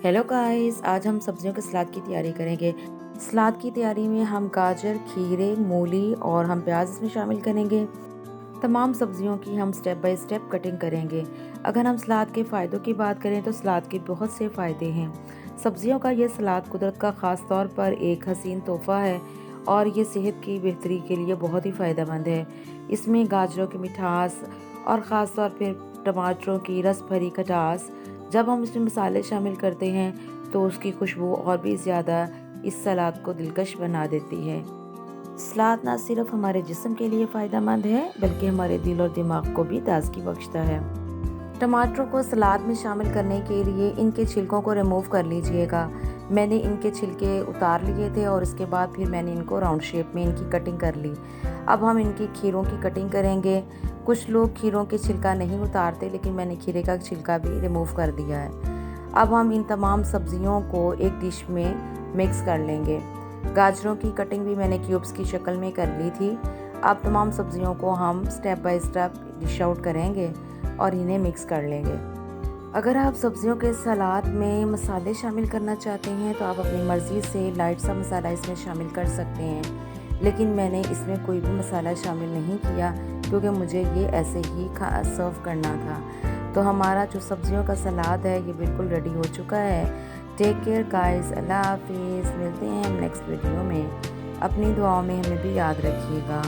Hello guys, आज हम सब्जियों के सलाद की तैयारी करेंगे। सलाद की तैयारी में हम गाजर, खीरे, मूली और हम प्याज इसमें शामिल करेंगे। तमाम सब्जियों की हम स्टेप बाय स्टेप कटिंग करेंगे। अगर हम सलाद के फ़ायदों की बात करें तो सलाद के बहुत से फ़ायदे हैं। सब्जियों का ये सलाद कुदरत का ख़ास तौर पर एक हसीन तोहफ़ा है और ये सेहत की बेहतरी के लिए बहुत ही फ़ायदेमंद है। इसमें गाजरों की मिठास और ख़ास तौर पर टमाटरों की रस भरी खटास, जब हम इसमें मसाले शामिल करते हैं तो उसकी खुशबू और भी ज़्यादा इस सलाद को दिलकश बना देती है। सलाद ना सिर्फ हमारे जिस्म के लिए फ़ायदेमंद है बल्कि हमारे दिल और दिमाग को भी ताजगी बख्शता है। टमाटरों को सलाद में शामिल करने के लिए इनके छिलकों को रिमूव कर लीजिएगा। मैंने इनके छिलके उतार लिए थे और इसके बाद फिर मैंने इनको राउंड शेप में इनकी कटिंग कर ली। अब हम इनकी खीरों की कटिंग करेंगे। कुछ लोग खीरों के छिलका नहीं उतारते, लेकिन मैंने खीरे का छिलका भी रिमूव कर दिया है। अब हम इन तमाम सब्जियों को एक डिश में मिक्स कर लेंगे। गाजरों की कटिंग भी मैंने क्यूब्स की शक्ल में कर ली थी। अब तमाम सब्जियों को हम step by step dish out करेंगे और इन्हें मिक्स कर लेंगे। अगर आप सब्जियों के सलाद में मसाले शामिल करना चाहते हैं तो आप अपनी मर्ज़ी से लाइट सा मसाला इसमें शामिल कर सकते हैं, लेकिन मैंने इसमें कोई भी मसाला शामिल नहीं किया क्योंकि मुझे ये ऐसे ही सर्व करना था। तो हमारा जो सब्जियों का सलाद है ये बिल्कुल रेडी हो चुका है। टेक केयर गाइस, अल्लाह हाफिज़। मिलते हैं हम नेक्स्ट वीडियो में। अपनी दुआओं में हमें भी याद रखिएगा।